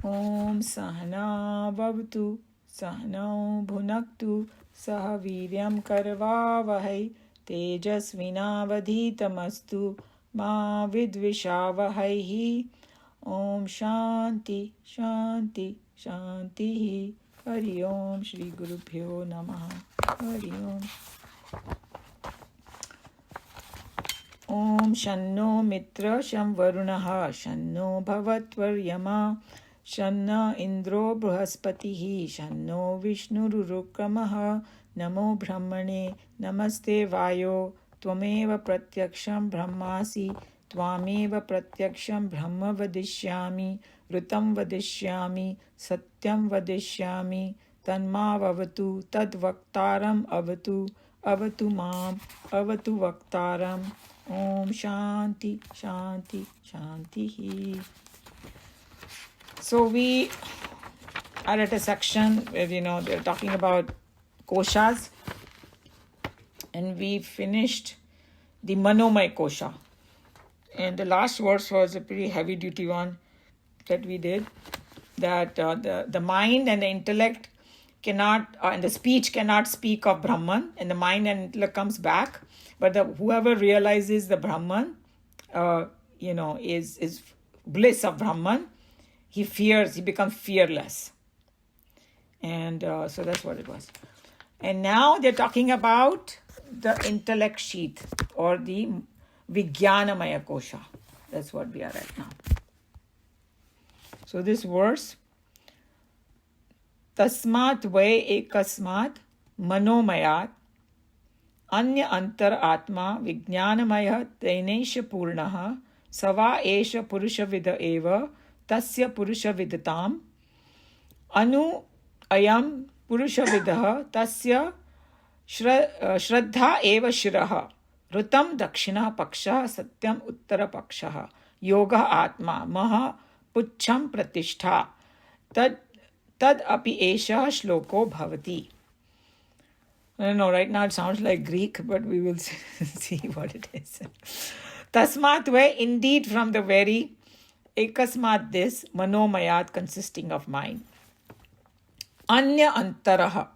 Om Sahana Bhavatu Sahano Bhunaktu Sah Viryam Karvavahai Tejasvinavadhitamastu Ma Vidvishavahai. Om Shanti Shanti Shanti. Hari Om Shri Guru Pyo Namaha. Hari Om. Om Shanno Mitra Sham Varunaha Shanno Bhavatvaryama Shanna Indro Bruhaspatihi Shanno Vishnururukamaha Namo Brahmane Namaste Vayo Tvameva Pratyaksham Brahmasi Tvameva Pratyaksham Brahma Vadishyami Rutam Vadishyami Satyam Vadishyami Tanma Vavatu Tadvaktaram Avatu Avatu Mam Avatu Vaktaram. Om Shanti Shanti Shanti. So we are at a section where they're talking about koshas, and we finished the Manomaya kosha, and the last verse was a pretty heavy duty one that we did, that the mind and the intellect cannot, and the speech cannot speak of Brahman, and the mind and intellect comes back, but whoever realizes the Brahman is bliss of Brahman, he becomes fearless. And so that's what it was. And now they're talking about the intellect sheath, or the Vijnanamaya kosha. That's what we are at now. So this verse, Tasmat Vai Ekasmat Manomayat Anya Antar Atma Vijnanamaya Tainesha Purnaha Sava Esha Purusha Vida Eva Tasya Purusha Vidatam Anu Ayam Purusha Vidaha Tasya Shraddha Eva Shiraha Rutam Dakshina Paksha Satyam Uttara Paksha Yoga Atma Maha Pucham Pratishtha Tad api esha shloko bhavati. I don't know, right now it sounds like Greek, but we will see what it is. Tasmat Vai, indeed from the very ekasmat this, manomayat, consisting of mind. Anya antaraha,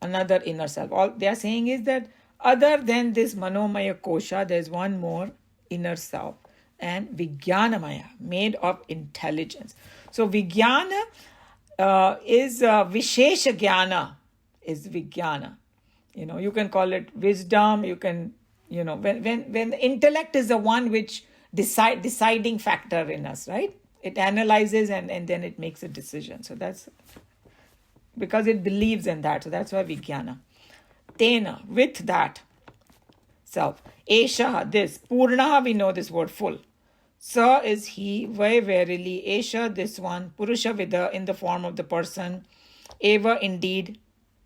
another inner self. All they are saying is that other than this manomaya kosha, there is one more inner self, and vijnanamaya, made of intelligence. So vijnana is Vishesha Jnana, is Vijnana. You can call it wisdom. You can, when the intellect is the one which deciding factor in us, right? It analyzes and then it makes a decision. So that's because it believes in that. So that's why Vijnana. Tena, with that self. Esha, this. Purnaha, we know this word, full. Sa is he, Vai verily, Esha, this one, Purusha Vida, in the form of the person, Eva, indeed,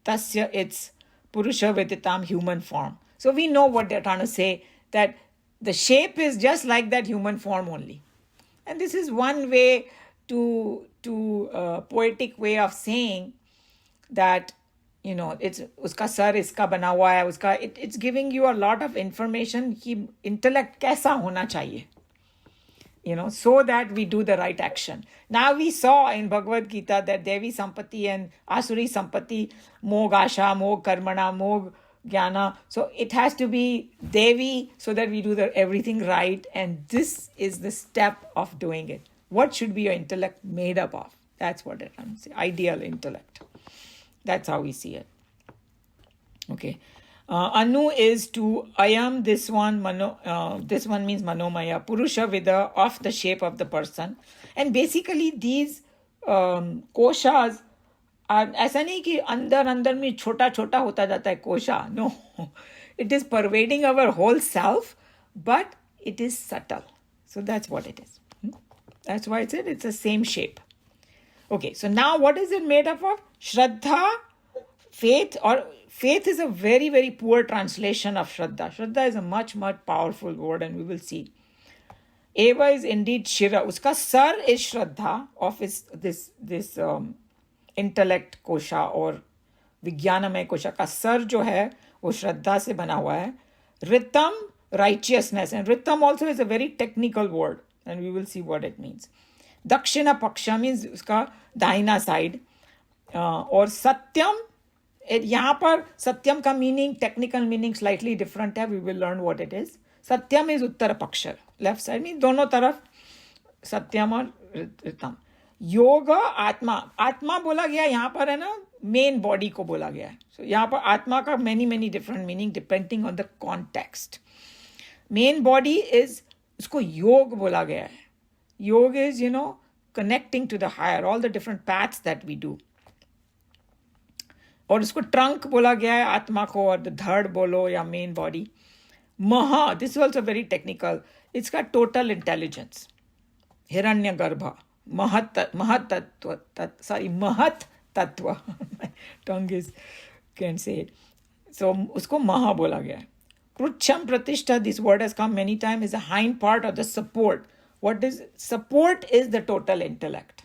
Tasya, it's Purusha Viditam, human form. So we know what they're trying to say, that the shape is just like that human form only. And this is one way to poetic way of saying that, it's uska sar iska bana hua hai, it's giving you a lot of information ki intellect kaisa hona chahiye. So that we do the right action. Now we saw in Bhagavad Gita that Devi Sampati and Asuri Sampati, Mog Asha, Mog Karmana, Mog Jnana. So it has to be Devi so that we do everything right. And this is the step of doing it. What should be your intellect made up of? That's what it is. Ideal intellect. That's how we see it. Okay. Anu is to ayam, this one means manomaya, Purusha Vida, of the shape of the person. And basically these koshas are, ऐसा नहीं कि अंदर में छोटा छोटा होता जाता है कोशा. No, it is pervading our whole self, but it is subtle. So that's what it is. That's why it's the same shape. Okay, so now what is it made up of? Shraddha, faith, or faith is a very, very poor translation of Shraddha. Shraddha is a much, much powerful word, and we will see. Eva is indeed Shira. Uska sar is Shraddha of this intellect kosha or Vijnanamaya kosha ka sar jo hai, wo Shraddha se bana hua hai. Ritam, righteousness. And Ritam also is a very technical word, and we will see what it means. Dakshina Paksha means uska दाहिना side. और सत्यम, यहाँ पर सत्यम का meaning, technical meaning slightly different है. We will learn what it is. सत्यम is उत्तर पक्षर, लेफ्ट साइड मीन दोनों तरफ सत्यम और ऋतम. योग आत्मा, आत्मा बोला गया यहाँ पर है ना, मेन बॉडी को बोला गया है. सो यहाँ पर आत्मा का many different meaning depending on the context. Main body is, उसको योग बोला गया है. योग is connecting to the higher, all the different paths that we do. और उसको ट्रंक बोला गया है आत्मा को, और द धड़ बोलो या मेन बॉडी. महा, this is also very technical. इसका टोटल इंटेलिजेंस, हिरण्य गर्भ, महतत्व, महत तत्व. Tongue is can say it. So उसको महा बोला गया है. कृच्छम प्रतिष्ठा, this word has come many time, is a hind part of the support. What is support is the total intellect,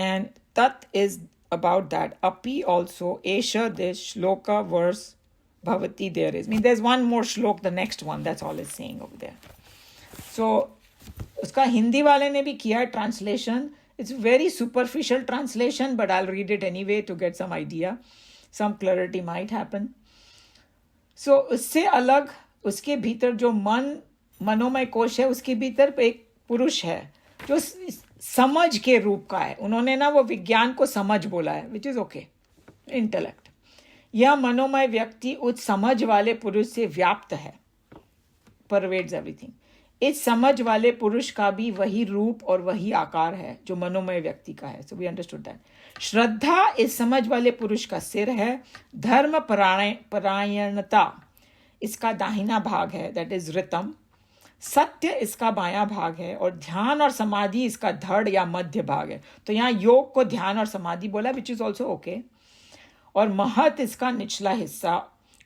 and tat is about that. Api also, Esha, this shloka verse bhavati there is. I mean, there's one more shlok, the next one, that's all it's saying over there. So, uska Hindi wale ne bhi kiya translation. It's very superficial translation, but I'll read it anyway to get some idea. Some clarity might happen. So, usse alag, uske bhitar jo मनोमय कोश है, उसके भीतर एक पुरुष है जो समझ के रूप का है. उन्होंने ना वो विज्ञान को समझ बोला है, विच इज ओके, इंटेलेक्ट. यह मनोमय व्यक्ति उस समझ वाले पुरुष से व्याप्त है, परवेड्स एवरीथिंग. इस समझ वाले पुरुष का भी वही रूप और वही आकार है जो मनोमय व्यक्ति का है. So we understood that. श्रद्धा इस समझ वाले पुरुष का सिर है. धर्म परायणता इसका दाहिना भाग है, दैट इज ऋतम. सत्य इसका बायां भाग है, और ध्यान और समाधि इसका धड़ या मध्य भाग है. तो यहाँ योग को ध्यान और समाधि बोला, विच इज ऑल्सो ओके. और महत इसका निचला हिस्सा,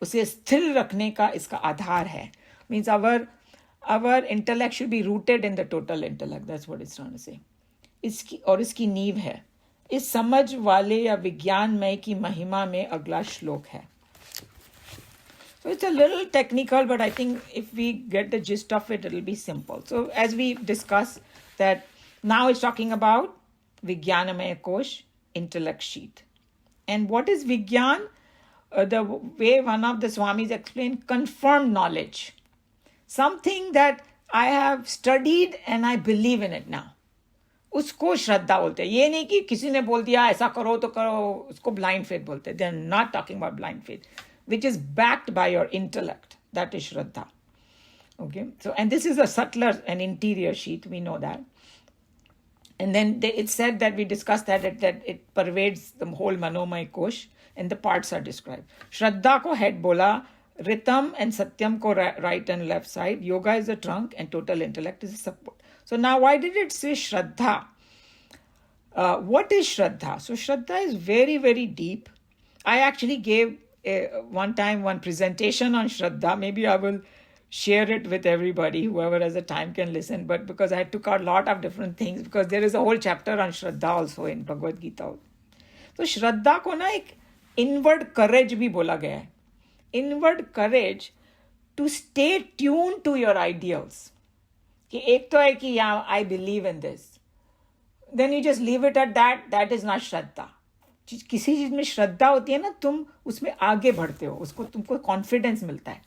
उसे स्थिर रखने का इसका आधार है. Means our intellect should be rooted in the total intellect, that's what it's trying to say. इसकी नींव है. इस समझ वाले या विज्ञानमय की महिमा में अगला श्लोक है. So it's a little technical, but I think if we get the gist of it, it'll be simple. So as we discuss that, now it's talking about Vijnanamaya Kosh, intellect sheath. And what is Vijnan? The way one of the Swamis explained, confirmed knowledge. Something that I have studied and I believe in it now. उसको श्रद्धा बोलते हैं. ये नहीं कि किसी ने बोल दिया ऐसा करो तो करो, उसको blind faith बोलते हैं. They are not talking about blind faith, which is backed by your intellect. That is Shraddha. Okay, so and this is a subtler and interior sheath, we know that. And then it's said that we discussed that it pervades the whole Manomay Kosh, and the parts are described. Shraddha ko head bola, Ritam and Satyam ko right and left side, Yoga is the trunk, and total intellect is the support. So now why did it say Shraddha? What is Shraddha? So Shraddha is very, very deep. I actually gave one time one presentation on Shraddha. Maybe I will share it with everybody, whoever has the time can listen, but because I took out a lot of different things, because there is a whole chapter on Shraddha also in Bhagavad Gita. So Shraddha ko na ek inward courage bhi bola gaya hai. Inward courage to stay tuned to your ideals. कि एक तो है कि yeah, I believe in this. Then you just leave it at that. That is not Shraddha. किसी चीज में श्रद्धा होती है ना, तुम उसमें आगे बढ़ते हो, उसको तुमको कॉन्फिडेंस मिलता है,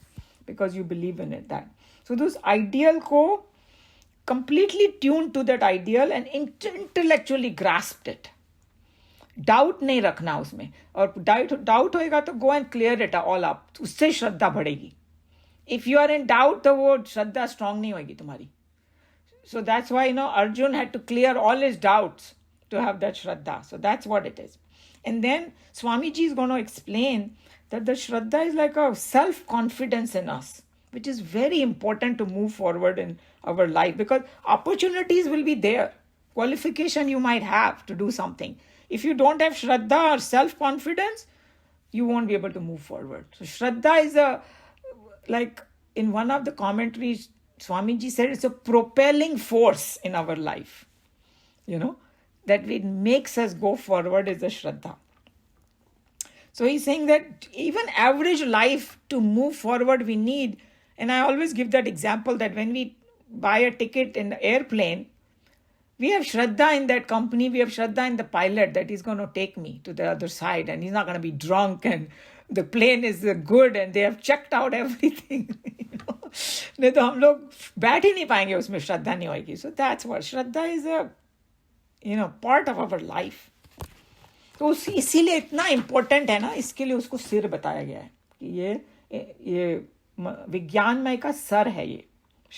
because you believe in it that. So this ideal को completely tune to that ideal and intellectually grasped it. Doubt नहीं रखना उसमें, और डाउट होएगा तो go and clear it all up, उससे श्रद्धा बढ़ेगी. If you are in doubt तो वो श्रद्धा स्ट्रांग नहीं होगी तुम्हारी. So that's why Arjun had to clear all his doubts to have that Shraddha. So that's what it is. And then Swamiji is going to explain that the Shraddha is like a self-confidence in us, which is very important to move forward in our life, because opportunities will be there. Qualification you might have to do something. If you don't have Shraddha or self-confidence, you won't be able to move forward. So Shraddha is like in one of the commentaries, Swamiji said it's a propelling force in our life. That it makes us go forward is the Shraddha. So he's saying that even average life to move forward we need, and I always give that example that when we buy a ticket in the airplane, We have Shraddha in that company. We have Shraddha in the pilot that he's going to take me to the other side and he's not going to be drunk and the plane is good and they have checked out everything. नहीं तो हम लोग बैठ ही नहीं पाएंगे उसमें श्रद्धा नहीं होगी. So that's what Shraddha is a part of our life. तो इसीलिए इतना इम्पोर्टेंट है ना, इसके लिए उसको सिर बताया गया है कि ये विज्ञानमय का सर है ये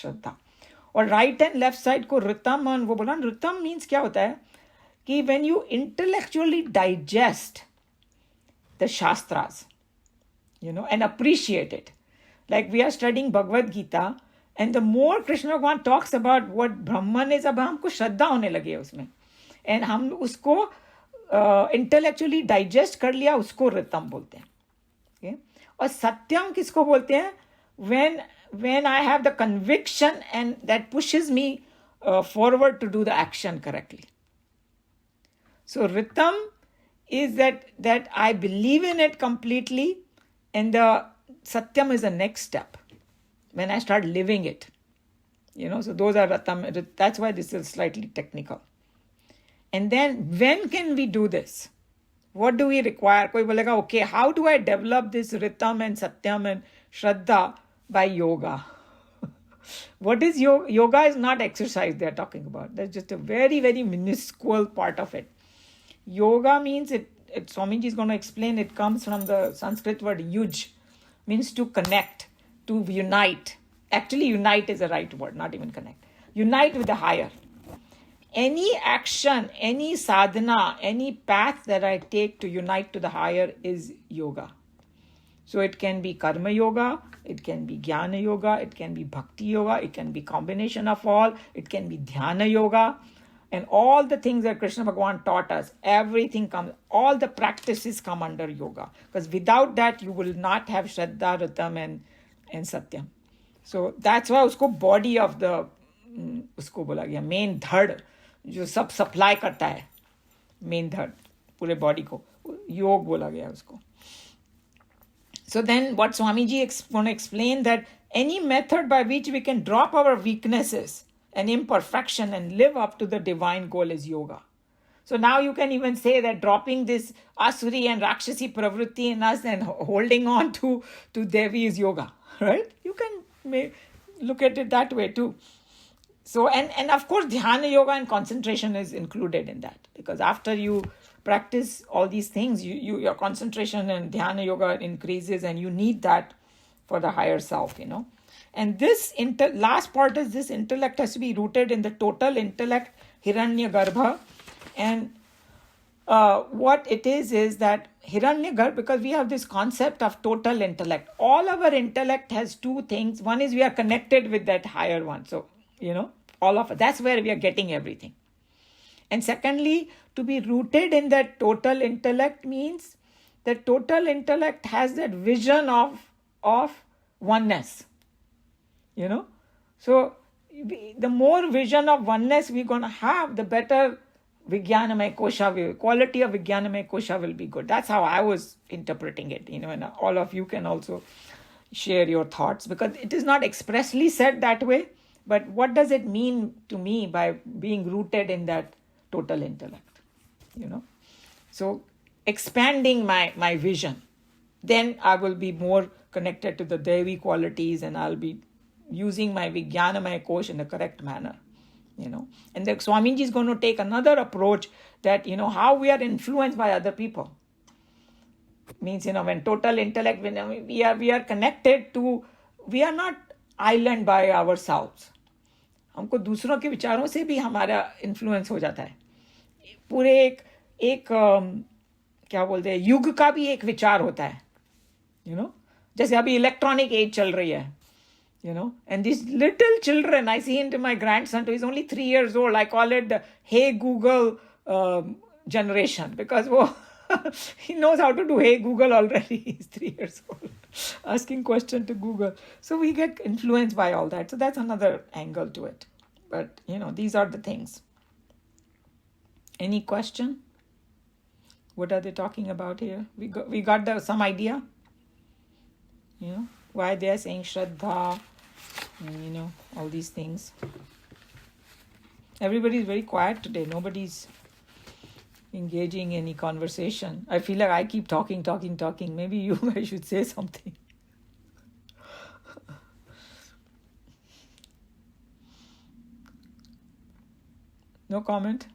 श्रद्धा. और राइट एंड लेफ्ट साइड को ऋतम, वो बोला ऋतम मीन्स क्या होता है कि when you intellectually digest the shastras and appreciate it. Like we are studying Bhagavad Gita and the more Krishna Bhagavan talks about what Brahman is, अब हमको श्रद्धा होने लगी है उसमें and हम उसको intellectually digest कर लिया, उसको ऋतम बोलते हैं. Okay? और सत्यम किसको बोलते हैं? When I have the conviction and that pushes me forward to do the action correctly. So Ritam is that I believe in it completely, and the Satyam is the next step when I start living it. So those are Ritam. That's why this is slightly technical. And then when can we do this? What do we require? Koi bolega, okay, how do I develop this Ritam and Satyam and Shraddha? By yoga. What is yoga? Yoga is not exercise they are talking about. That's just a very, very minuscule part of it. Yoga means, Swamiji is going to explain, it comes from the Sanskrit word yuj, means to connect, to unite. Actually, unite is the right word, not even connect. Unite with the higher. Any action, any sadhana, any path that I take to unite to the higher is yoga. So it can be karma yoga, it can be jnana yoga, it can be bhakti yoga, it can be combination of all, it can be dhyana yoga, and all the things that Krishna Bhagavan taught us, everything comes, all the practices come under yoga. Because without that, you will not have Shraddha, Ritam and Satyam. So that's why usko body of the, usko bola gaya, main dhad, जो सब supply करता है, main धड़ पूरे body को, योग बोला गया उसको. So then what Swamiji is going to explain, that any method by which we can drop our weaknesses and imperfection and live up to the divine goal is yoga. So now you can even say that dropping this Asuri and Rakshasi pravritti in us and holding on to Devi is yoga, right? You can look at it that way too. So, and of course, dhyana yoga and concentration is included in that, because after you practice all these things, your concentration and dhyana yoga increases, and you need that for the higher self, And this last part is this intellect has to be rooted in the total intellect, Hiranyagarbha. And what it is that Hiranyagarbha, because we have this concept of total intellect. All our intellect has two things. One is we are connected with that higher one. So, all of it. That's where we are getting everything. And secondly, to be rooted in that total intellect means that total intellect has that vision of oneness. So the more vision of oneness we're going to have, the better Vijnanamaya Kosha quality of Vijnanamaya Kosha will be good. That's how I was interpreting it. And all of you can also share your thoughts, because it is not expressly said that way. But what does it mean to me by being rooted in that total intellect? So expanding my vision, then I will be more connected to the Devi qualities, and I'll be using my Vijnanamaya Kosh in the correct manner. And the Swamiji is going to take another approach that, how we are influenced by other people. Means, when total intellect, when we are connected to, we are not island by ourselves. हमको दूसरों के विचारों से भी हमारा influence हो जाता है. पूरे एक क्या बोलते हैं, युग का भी एक विचार होता है. जैसे अभी इलेक्ट्रॉनिक एज चल रही है. And these little children, I see into my grandson, who is only 3 years old, I call it the Hey Google generation, because he knows how to do Hey Google already. He's 3 years old, asking question to Google. So we get influenced by all that. So that's another angle to it. But, these are the things. Any question? What are they talking about here? We got some idea? Why they are saying Shraddha, all these things. Everybody is very quiet today. Nobody's engaging in any conversation. I feel like I keep talking. Maybe you guys should say something. No comment?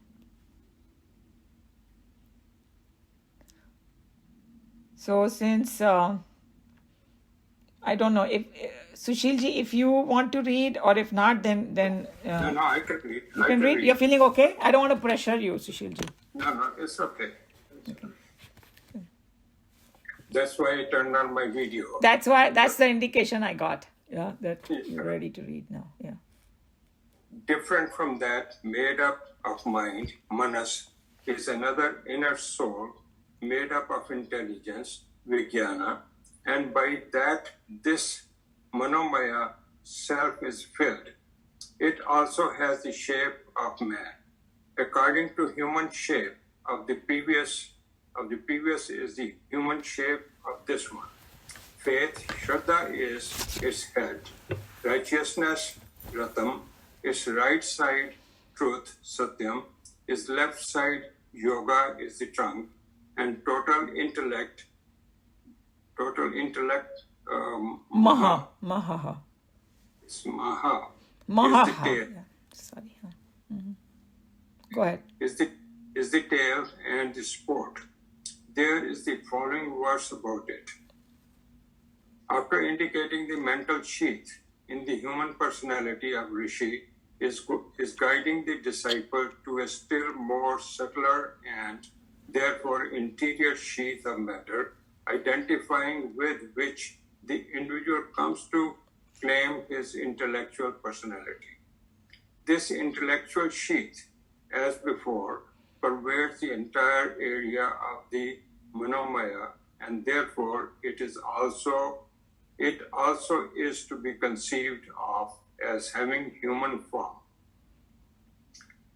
So since I don't know if Sushilji, if you want to read, or if not, then No, I can read. you can read. You're feeling okay? I don't want to pressure you, Sushilji. No, it's okay. That's why I turned on my video. That's the indication I got. Yeah, that you're ready to read now. Yeah. Different from that, made up of mind, manas, is another inner soul made up of intelligence, vijnana, and by that this manomaya self is filled. It also has the shape of man. According to human shape of the previous is the human shape of this one. Faith, Shraddha, is its head. Righteousness, Ratam, is right side. Truth, Satyam, is left side. Yoga is the trunk. And total intellect, Maha. It's Maha. Maha. Is the tail. Yeah. Sorry. Go ahead. Is the tail and the sport. There is the following verse about it. After indicating the mental sheath in the human personality of Rishi, is guiding the disciple to a still more subtler and therefore interior sheath of matter, identifying with which the individual comes to claim his intellectual personality. This intellectual sheath, as before, pervades the entire area of the manomaya, and therefore it also is to be conceived of as having human form.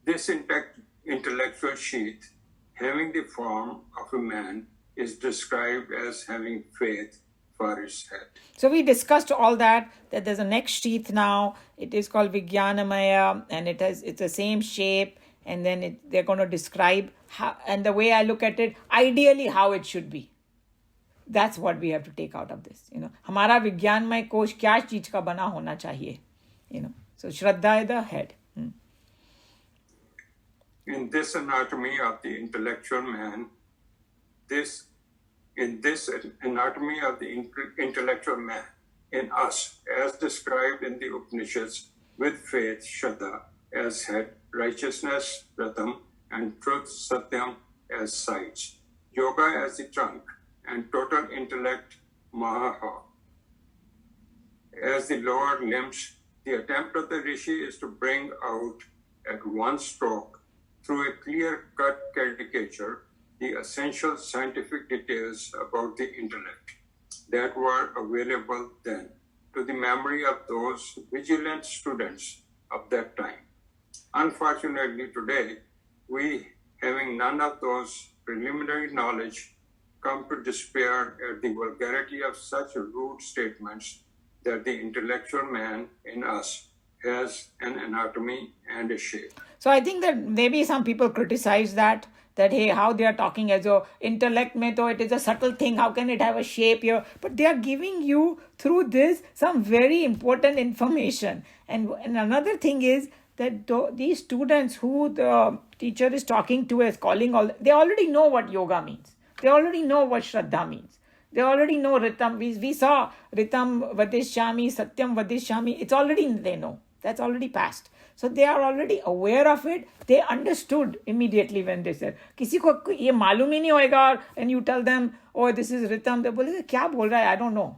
This intellectual sheath, having the form of a man, is described as having faith for its head. So we discussed all that there's a next sheath now. It is called Vijnanamaya, and it's the same shape, and then they're going to describe how, and the way I look at it, ideally how it should be. That's what we have to take out of this. हमारा विज्ञानमय कोश क्या चीज का बना होना चाहिए. So Shraddha is the head. In this anatomy of the intellectual man, in us, as described in the Upanishads, with faith, Shraddha, as head, righteousness, Ratam, and truth, Satyam, as sides, yoga as the trunk, and total intellect, Maha, as the lower limbs. The attempt of the Rishi is to bring out at one stroke, through a clear-cut caricature, the essential scientific details about the intellect that were available then to the memory of those vigilant students of that time. Unfortunately, today, we, having none of those preliminary knowledge, come to despair at the vulgarity of such rude statements that the intellectual man in us has an anatomy and a shape. So I think that maybe some people criticize that hey, how they are talking as though intellect mein to it is a subtle thing, how can it have a shape here? But they are giving you through this some very important information. And another thing is that these students who the teacher is talking to is calling they already know what yoga means. They already know what Shraddha means. They already know Ritam. We saw Ritam Vadishyami, Satyam Vadishyami. It's already, they know. That's already passed. So they are already aware of it. They understood immediately when they said, किसी को ये मालूम ही नहीं होएगा, and you tell them, oh, this is Ritam. They बोले क्या बोल रहा है? I don't know.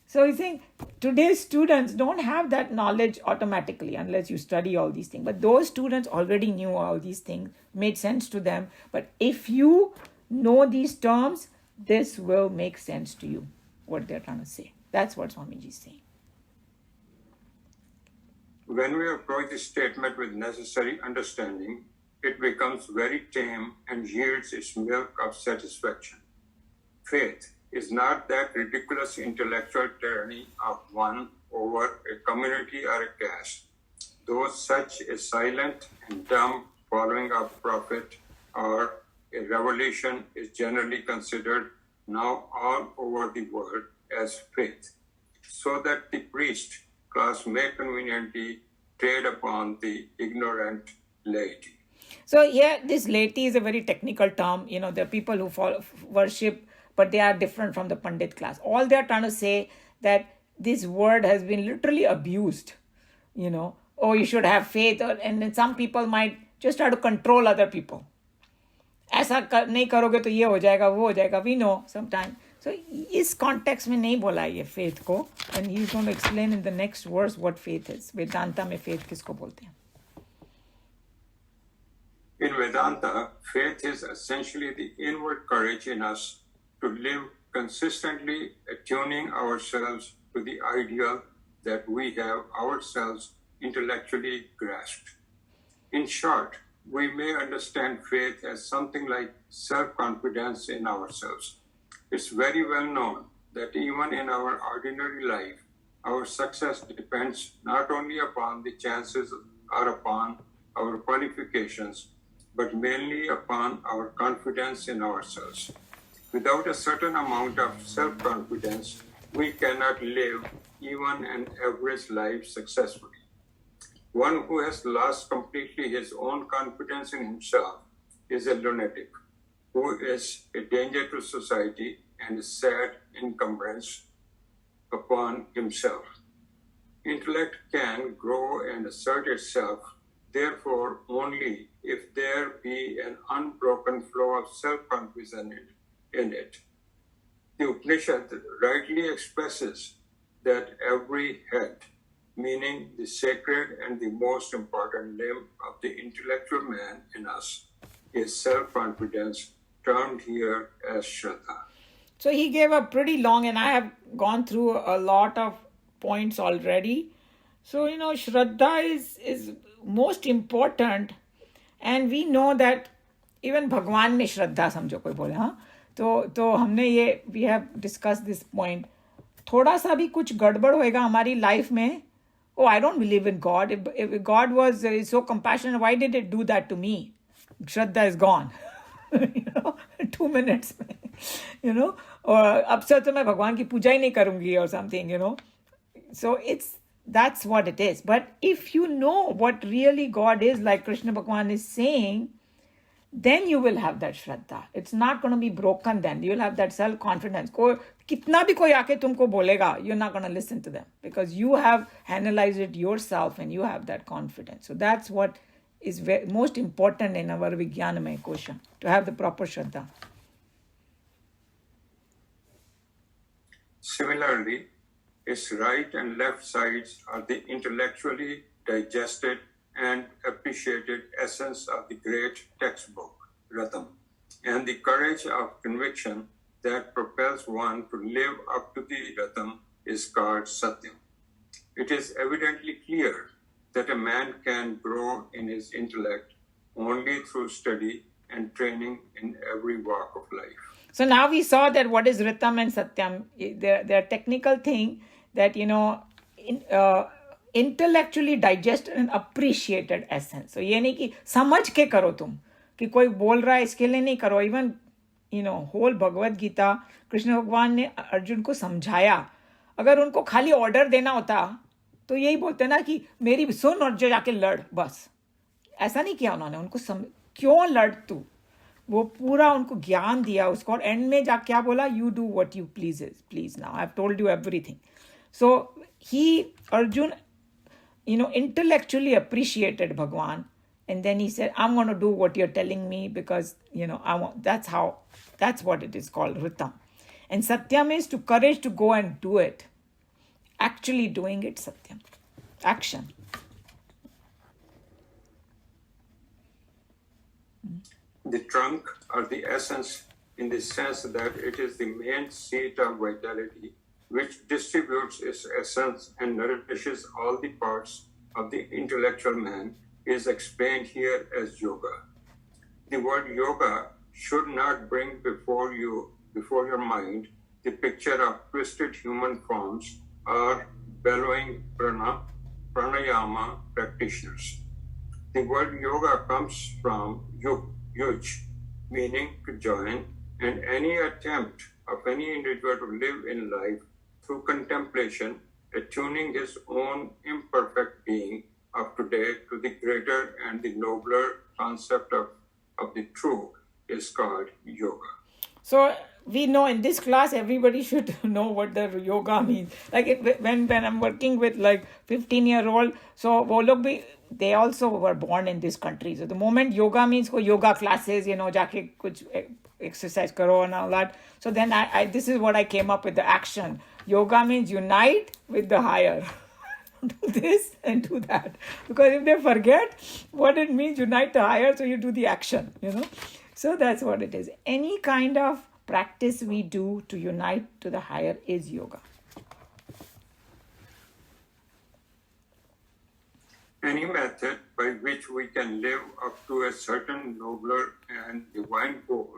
So you think today's students don't have that knowledge automatically unless you study all these things. But those students already knew all these things, made sense to them. But if you know these terms, this will make sense to you, what they're trying to say. That's what Swamiji is saying. When we approach this statement with necessary understanding, it becomes very tame and yields its milk of satisfaction. Faith is not that ridiculous intellectual tyranny of one over a community or a caste, those such a silent and dumb following of prophet or a revelation is generally considered now all over the world as faith, so that the priest class may conveniently trade upon the ignorant laity. So here, this laity is a very technical term. You know, there are people who worship, but they are different from the Pandit class. All they are trying to say that this word has been literally abused. You know, oh, you should have faith, and then some people might just try to control other people. ऐसा नहीं करोगे तो ये हो जाएगा, वो हो जाएगा. We know sometimes. So इस context में नहीं बोला ये faith को, and he's going to explain in the next verse what faith is. Vedanta में faith किसको बोलते हैं? In Vedanta, faith is essentially the inward courage in us to live consistently, attuning ourselves to the ideal that we have ourselves intellectually grasped. In short, we may understand faith as something like self-confidence in ourselves. It's very well known that even in our ordinary life, our success depends not only upon the chances or upon our qualifications, but mainly upon our confidence in ourselves. Without a certain amount of self-confidence, we cannot live even an average life successfully. One who has lost completely his own confidence in himself is a lunatic, who is a danger to society and a sad encumbrance upon himself. Intellect can grow and assert itself, therefore, only if there be an unbroken flow of self-confidence in it. The Upanishad rightly expresses that every head, meaning the sacred and the most important limb of the intellectual man in us, is self-confidence, termed here as Shraddha. So he gave a pretty long, and I have gone through a lot of points already. So, you know, Shraddha is most important, and we know that even भगवान में श्रद्धा समझो कोई बोले, हाँ, तो हमने ये we have discussed this point. थोड़ा सा भी कुछ गड़बड़ होएगा हमारी लाइफ में, oh, I don't believe in God. If God was so compassionate, why did it do that to me? Shraddha is gone. You know, 2 minutes में, you know, और अब से तो मैं भगवान की पूजा ही नहीं करूँगी or something, you know. So that's what it is. But if you know what really God is, like Krishna Bhagwan is saying, then you will have that Shraddha. It's not going to be broken then. You will have that self-confidence. कितना भी कोई आके तुमको बोलेगा, you're not going to listen to them because you have analyzed it yourself and you have that confidence. So that's what is most important in our Vijnanamaya Kosha, to have the proper Shraddha. Similarly, its right and left sides are the intellectually digested and appreciated essence of the great textbook, Ratam, and the courage of conviction that propels one to live up to the Ratam is called Satyam. It is evidently clear that a man can grow in his intellect only through study and training in every walk of life. So now we saw that what is Ritam and Satyam. They're technical thing that, you know, intellectually digested and appreciated essence. So ये नहीं कि समझ के करो तुम, कि कोई बोल रहा है इसके लिए नहीं करो. Even, you know, whole Bhagavad Gita Krishna भगवान ने अर्जुन को समझाया. अगर उनको खाली ऑर्डर देना होता तो यही बोलते ना कि मेरी सुन और जो जाके लड़, बस. ऐसा नहीं किया उन्होंने. उनको क्यों लड़ तू, वो पूरा उनको ज्ञान दिया उसको, और एंड में जा क्या बोला, you do what you please now, I have told you everything. So Arjun, you know, intellectually appreciated Bhagwan, and then he said, I'm going to do what you're telling me because, you know, that's what it is called, Ritam. And Satyam is to courage to go and do it. Actually doing it, Satyam. Action. The trunk or the essence, in the sense that it is the main seat of vitality, which distributes its essence and nourishes all the parts of the intellectual man, is explained here as yoga. The word yoga should not bring before your mind the picture of twisted human forms or bellowing prana, pranayama practitioners. The word yoga comes from yuj, meaning to join, and any attempt of any individual to live in life through contemplation, attuning his own imperfect being of today to the greater and the nobler concept of the true is called yoga. So we know in this class everybody should know what the yoga means. Like when I'm working with like 15-year-old, so वो लोग भी they also were born in this country. So the moment yoga means को yoga classes, जाके कुछ exercise करो and all that. So then I this is what I came up with, the action. Yoga means unite with the higher. Do this and do that. Because if they forget what it means, unite the higher, so you do the action. So that's what it is. Any kind of practice we do to unite to the higher is yoga. Any method by which we can live up to a certain nobler and divine goal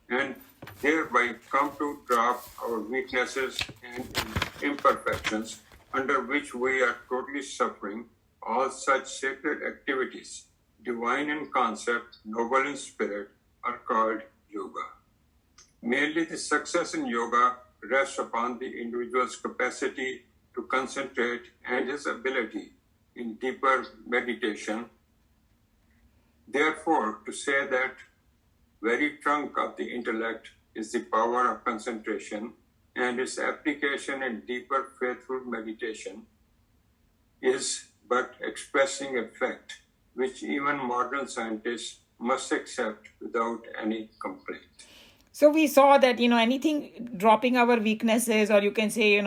and thereby come to drop our weaknesses and imperfections under which we are totally suffering, all such sacred activities, divine in concept, noble in spirit, are called yoga. Mainly the success in yoga rests upon the individual's capacity to concentrate and his ability in deeper meditation. Therefore, to say that very trunk of the intellect is the power of concentration and its application in deeper faithful meditation is but expressing a fact which even modern scientists must accept without any complaint. So we saw that, anything dropping our weaknesses, or you can say,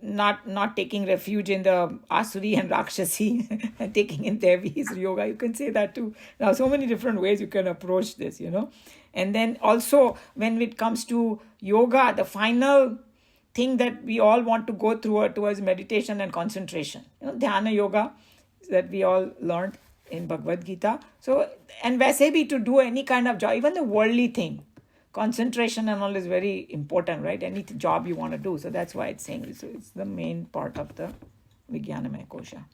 not taking refuge in the Asuri and Rakshasi and taking in Devi is yoga. You can say that too. Now, so many different ways you can approach this, And then also when it comes to yoga, the final thing that we all want to go through towards meditation and concentration. Dhyana yoga that we all learned in Bhagavad Gita. So, and वैसे भी to do any kind of job, even the worldly thing, concentration and all is very important, right? Any job you want to do. So that's why it's saying this. So it's the main part of the Vijnanamaya Kosha.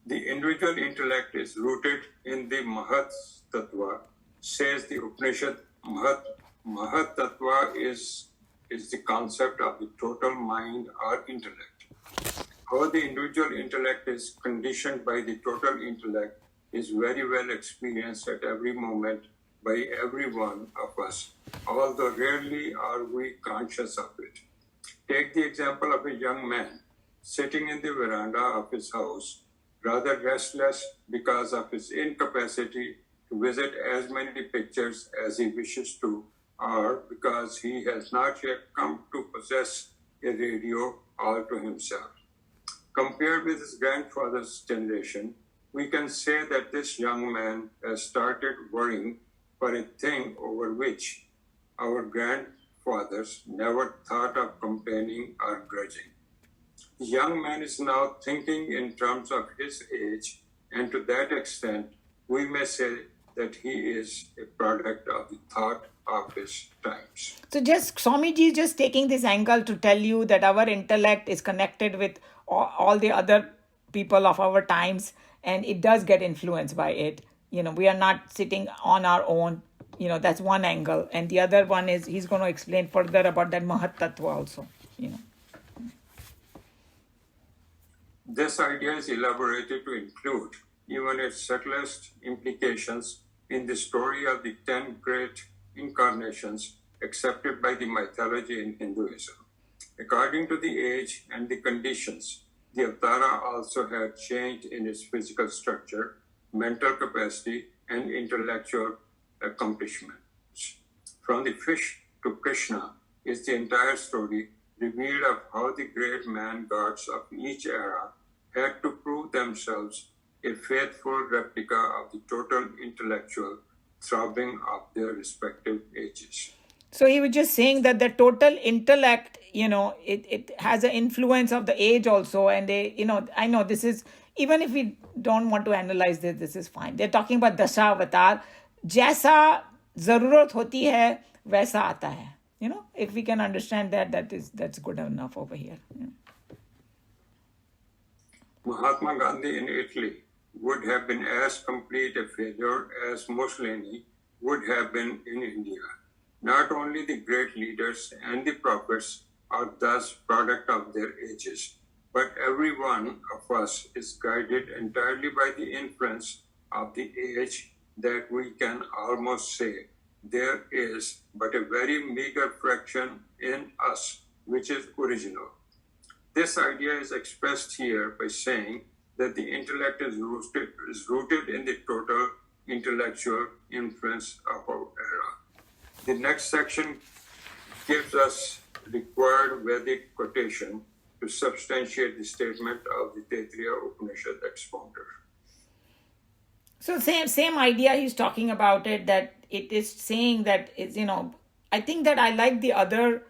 The individual intellect is rooted in the Mahat Tattva, says the Upanishad. Mahat Tattva is the concept of the total mind or intellect. How the individual intellect is conditioned by the total intellect is very well experienced at every moment by every one of us, although rarely are we conscious of it. Take the example of a young man sitting in the veranda of his house, rather restless because of his incapacity to visit as many pictures as he wishes to, or because he has not yet come to possess a radio all to himself. Compared with his grandfather's generation, we can say that this young man has started worrying for a thing over which our grandfathers never thought of complaining or grudging. The young man is now thinking in terms of his age, and to that extent, we may say that he is a product of the thought of his times. So just Swamiji is just taking this angle to tell you that our intellect is connected with all the other people of our times, and it does get influenced by it. We are not sitting on our own. That's one angle. And the other one is he's going to explain further about that Mahat Tattva also. This idea is elaborated to include even its subtlest implications in the story of the 10 great incarnations accepted by the mythology in Hinduism. According to the age and the conditions, the Avatara also had changed in its physical structure, mental capacity, and intellectual accomplishments. From the fish to Krishna is the entire story revealed of how the great man gods of each era had to prove themselves a faithful replica of the total intellectual throbbing of their respective ages. So he was just saying that the total intellect, it has an influence of the age also. And they, I know this is, even if we don't want to analyze this is fine. They're talking about Dasha Avatar. जैसा जरूरत होती है वैसा आता है. if we can understand that's good enough over here. Mahatma Gandhi in Italy would have been as complete a failure as Mussolini would have been in India. Not only the great leaders and the prophets are thus product of their ages, but every one of us is guided entirely by the influence of the age that we can almost say there is but a very meager fraction in us which is original. This idea is expressed here by saying that the intellect is rooted in the total intellectual influence of our era. The next section gives us required Vedic quotation to substantiate the statement of the Taittiriya Upanishad expounder. So same idea he's talking about it, that it is saying that it's, I think that I like the other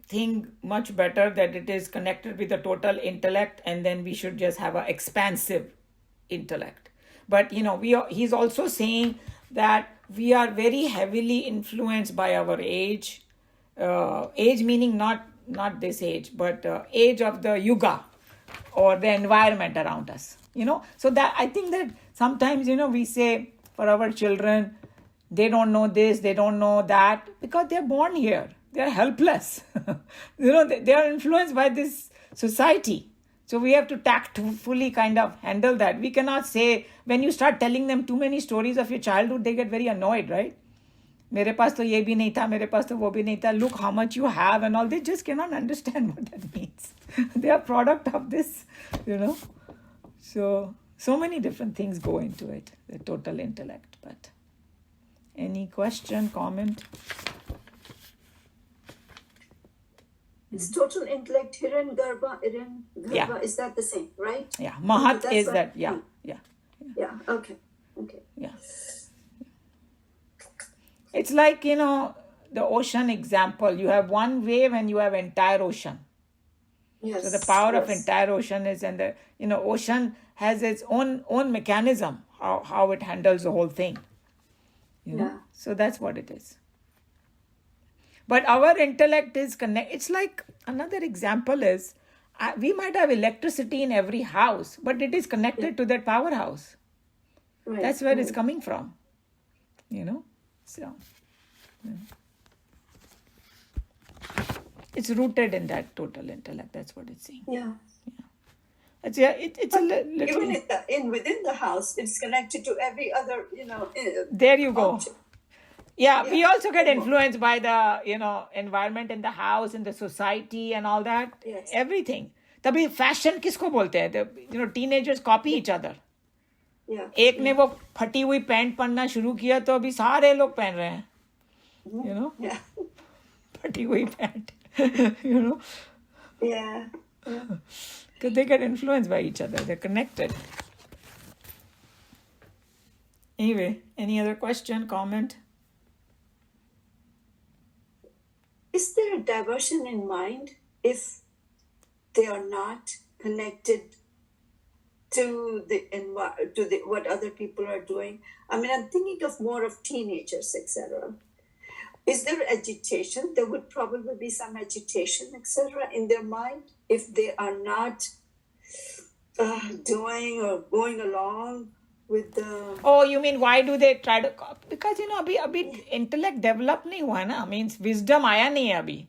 thing much better, that it is connected with the total intellect, and then we should just have an expansive intellect. But he's also saying that we are very heavily influenced by our age. Age meaning not this age, but age of the yuga or the environment around us. So that I think that sometimes we say for our children, they don't know this, they don't know that, because they're born here. They're helpless. They are influenced by this society. So we have to tactfully kind of handle that. We cannot say, when you start telling them too many stories of your childhood, they get very annoyed, right? मेरे पास तो ये भी नहीं था, मेरे पास तो वो भी नहीं था, look how much you have and all. They just cannot understand what that means. They are product of this, So many different things go into it, the total intellect. But any question, comment? It's total intellect, Hiranyagarbha, Yeah. is that the same, right? Yeah, Mahat That's is what- that, yeah. Yeah, okay. Yeah. It's like, the ocean example. You have one wave and you have entire ocean. Yes. So the power of yes. entire ocean is, and the, ocean has its own mechanism, how it handles the whole thing. Yeah. So that's what it is. But our intellect is it's like, another example is, we might have electricity in every house, but it is connected to that powerhouse. Right. That's where it's coming from. So it's rooted in that total intellect. That's what it's saying. Yeah. It's a little. Even within the house, it's connected to every other, There you go. object. Yeah, we Yeah. also get influenced by the, environment in the house, in the society and all that. Yes. Everything. तभी fashion किसको बोलते हैं? Teenagers copy each other. Yeah. एक ने वो फटी हुई pant पहनना शुरू किया तो अभी सारे लोग पहन रहे हैं. Yeah. फटी हुई pant. Yeah. So they get influenced by each other. They're connected. Anyway, any other question, comment? Is there a diversion in mind if they are not connected to the what other people are doing? I mean, I'm thinking of more of teenagers, etc. Is there agitation? There would probably be some agitation, etc., in their mind if they are not doing or going along with the. Oh, you mean why do they try to? Because अभी intellect develop नहीं हुआ ना. Means wisdom आया नहीं है अभी.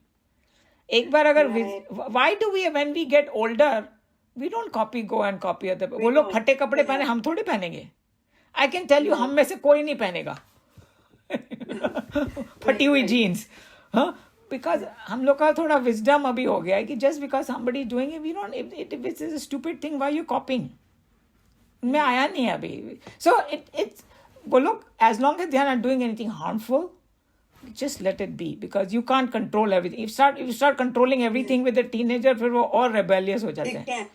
एक बार अगर Right. why do we, when we get older, we don't go and copy other people. वो लोग don't. फटे कपड़े Yeah. पहने, हम थोड़ी पहनेंगे. I can tell you, हम में से कोई नहीं पहनेगा फटी हुई right. jeans. Because हम लोग का थोड़ा wisdom अभी हो गया है कि just because somebody is doing it, we don't. If it's a stupid thing, why are you copying? उनमें आया नहीं है अभी. So it's वो लोग, as long as they are not doing anything harmful, just let it be, because you can't control everything. If you start controlling everything with a teenager, फिर वो और rebellious हो जाते They हैं. can't.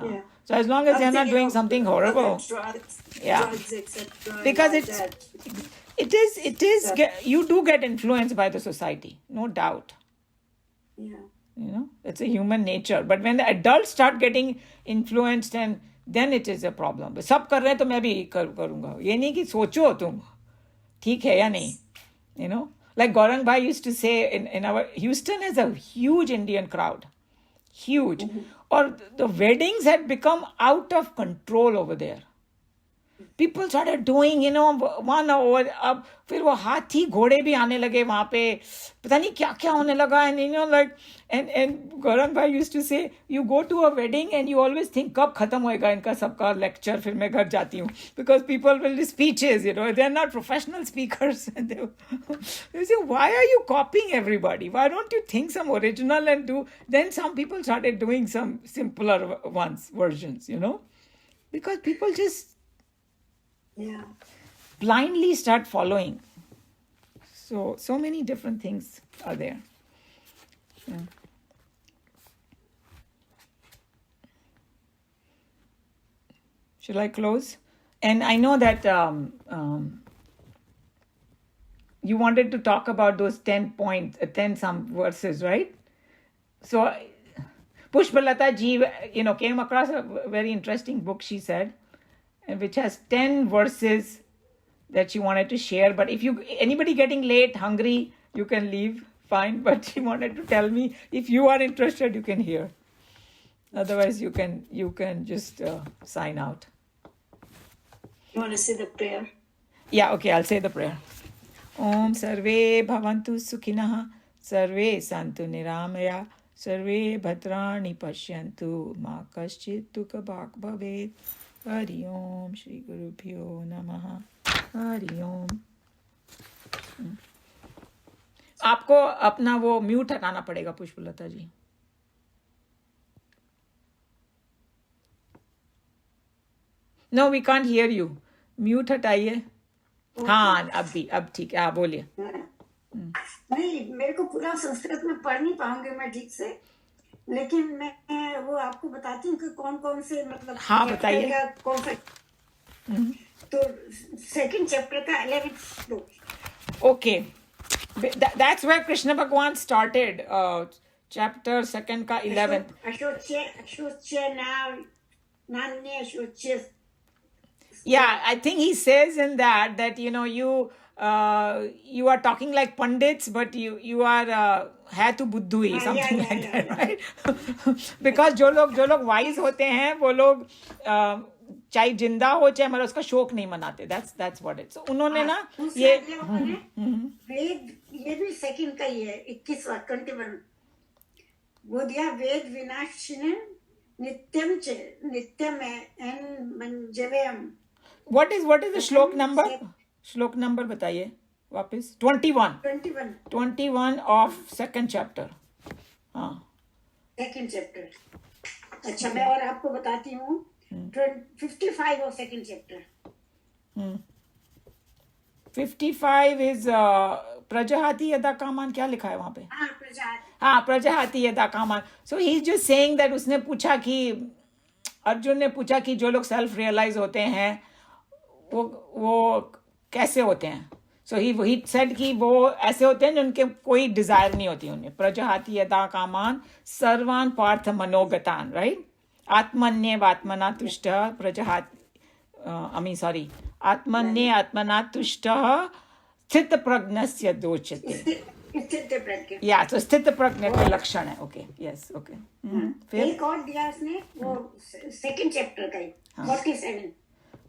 Yeah. So as long as I'm they are not thinking doing of something other horrible, drugs, Yeah. drugs, etc. because and it's all that. it is you do get influenced by the society, no doubt. Yeah. It's a human nature. But when the adults start getting influenced, and then it is a problem. सब कर रहे हैं तो मैं भी करूँगा. ये नहीं कि सोचो तुम ठीक है या नहीं. Like Gaurang Bhai used to say, in our Houston has a huge Indian crowd, huge. Or the weddings had become out of control over there. People started doing, one over अब फिर वो हाथी घोड़े भी आने लगे वहाँ पे, पता नहीं क्या क्या होने लगा. And like and Gaurang Bhai used to say, you go to a wedding and you always think कब खत्म होएगा इनका सबका lecture, फिर मैं घर जाती हूँ, because people will do speeches, they're not professional speakers. And they say, why are you copying everybody? Why don't you think some original and do? Then some people started doing some simpler versions, because people just blindly start following. So many different things are there. Yeah. Should I close? And I know that you wanted to talk about those 10 points, 10 some verses, right? So Pushpalata ji, came across a very interesting book, she said, which has 10 verses that she wanted to share. But if anybody getting late, hungry, you can leave, fine. But she wanted to tell me, if you are interested, you can hear. Otherwise, you can just sign out. You want to say the prayer? Yeah, okay, I'll say the prayer. Om sarve bhavantu sukhinah, sarve santu niramaya, sarve bhadrani pashyantu, ma kaschit dukha bhag bhavet. Hari Om Shri Guru Pyo Namaha. Hari Om. आपको अपना वो mute हटाना पड़ेगा पुष्पलता जी. No, we can't hear you. Mute हटाइए. हाँ, अब ठीक है. आप बोलिए. नहीं, मेरे को पूरा संस्कृत में पढ़ नहीं पाऊंगी मैं ठीक से, लेकिन मैं वो आपको बताती हूँ कि कौन कौन से, मतलब हाँ बताइए. कौन सा. तो सेकंड चैप्टर का 11th श्लोक. Okay, that's where Krishna Bhagwan started. Chapter 2 का 11th. Yeah, I think he says in that you are talking like pandits, but you are है तो बुद्धू ही, something like that, right? Because जो लोग wise होते हैं वो लोग चाहे जिंदा हो चाहे मरे उसका शोक नहीं मनाते. That's what it is. So उन्होंने ना ये वेद, ये भी सेकंड का ही है, 21वां 21 वो दिया. वेद विनाशिनं नित्यम च नित्यम एन मंजवेयम. What is the श्लोक number? श्लोक नंबर बताइए वापस. 21 of second chapter. हाँ, सेकंड चैप्टर. अच्छा, मैं और आपको बताती हूँ. 55 of second chapter. 55 is प्रजहाति यदा कामान. क्या लिखा है वहाँ पे? हाँ, प्रजहाति यदा कामान. So he's just saying that उसने पूछा कि अर्जुन ने पूछा कि जो लोग सेल्फ रियलाइज होते हैं वो कैसे होते हैं. सो ही सेड कि वो ऐसे होते हैं जिनके कोई डिजायर नहीं होती उन्हें. प्रजहाति यदा कामान सर्वान पार्थ मनोगतान. राइट. आत्मन्येवात्मना तुष्टः प्रजहाति आत्मन्ये आत्मना तुष्टः स्थित प्रज्ञस्य दोचते. या तो स्थित प्रज्ञ के लक्षण है. Okay, yes, okay. फिर एक और दिया उसने, वो सेकंड चैप्टर का ही 47.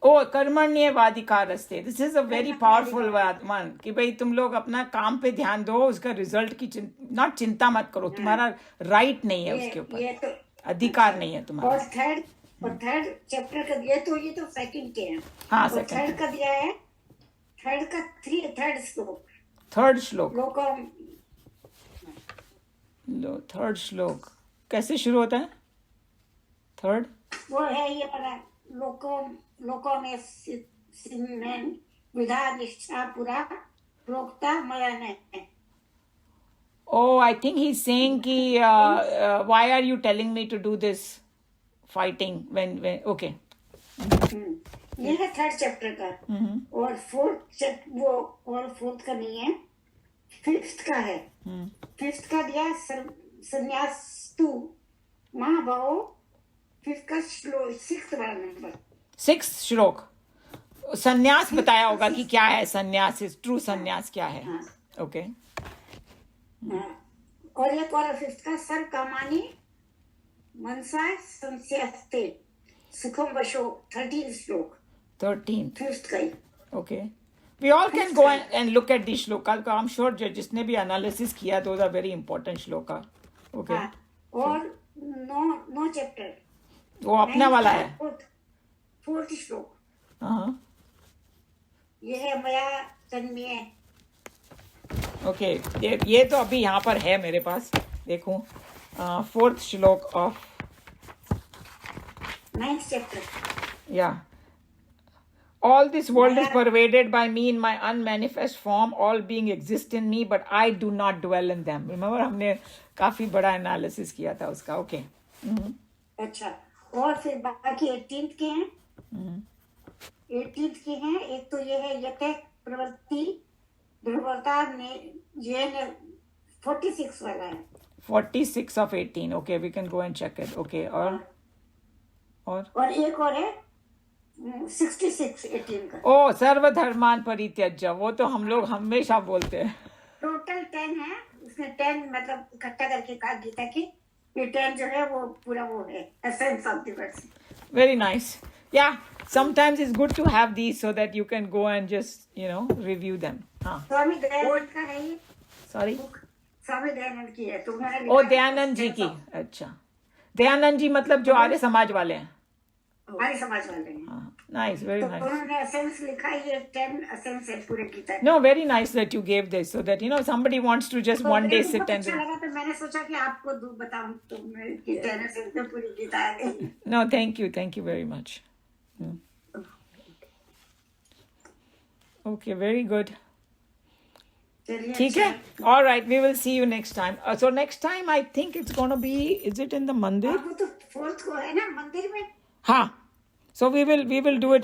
ओ कर्मण्येवाधिकारस्ते. This is a very powerful one कि भाई तुम लोग अपना काम पे ध्यान दो, उसका रिजल्ट की चिंता मत करो. तुम्हारा राइट नहीं है उसके ऊपर, अधिकार नहीं है तुम्हारा. और थर्ड चैप्टर का दिया, तो ये तो सेकंड के हैं. हाँ, थर्ड का दिया है. थर्ड का थर्ड श्लोक. थर्ड श्लोक कैसे शुरू होता है? थर्ड वो है ये वाला. लोकों में विधा निष्ठा पुरा प्रोक्ता मया ने. Oh, I think he's saying कि why are you telling me to do this fighting when okay. ये है थर्ड चैप्टर का. और फोर्थ का नहीं है, फिफ्थ का है. फिफ्थ का दिया संन्यास्तु महाभावो. फिफ्थ का श्लोक 6th वाला नंबर. 6th श्लोक. संन्यास बताया होगा कि क्या है संन्यास. ट्रू संन्यास क्या है. Okay. हाँ, और एक और फिफ्थ का सर कामानी मनसा संस्यास्ते सुखम वशो 13 श्लोक 13th. फिफ्थ का ही Okay. We all can go and look at these shloka. I'm sure जिसने भी analysis किया, those are very important shloka. Okay. हाँ, और नो चैप्टर वो अपना वाला है. फोर्थ श्लोक हाँ. ये है मया तन्मय ओके, ये तो अभी यहाँ पर है मेरे पास. देखूं. 4th श्लोक of 9th chapter Yeah. All this world is pervaded by me in my unmanifest form, all being exist in me, but I do not dwell in them. Remember, हमने काफी बड़ा एनालिसिस किया था उसका. ओके. अच्छा, और फिर बाकी 18th के हैं. 18th के हैं. एक तो ये है यथे प्रवृत्ति दुर्वर्ता ने ये 46 वाला है. 46 of 18. Okay, we can go and check it. Okay, और एक और है 66 18 का. ओ सर्वधर्मान परित्यज्य, वो तो हम लोग हमेशा बोलते हैं. टोटल 10 है. उसने 10 मतलब इकट्ठा करके कहा गीता की ये 10 जो है वो पूरा वो है essence of the words. Very nice. Yeah, sometimes it's good to have these so that you can go and just, review them. हाँ. स्वामी दयानंद का है ये. Sorry. स्वामी दयानंद की है. तो उन्होंने ओ लिखा दयानंद जी की. अच्छा, दयानंद जी मतलब जो आर्य समाज वाले हैं. हमारे समाज वाले हैं. हाँ. Nice, very तो nice. उन्होंने एसेंस लिखा है. ये 10 एसेंस है पूरे Gita. No, very nice that you gave this so that somebody wants to just one day sit and अच्छा लगा तो मैंने सोचा कि आपको बताऊं तो मैं 10 एसेंस में पूरी गीता आ गई. No, thank you very much. Okay, very good. चलिए ठीक है. All right, we will see you next time. So next time I think it's going to be, is it in the mandir? वो तो 4th को है ना मंदिर में. हाँ. So we will do it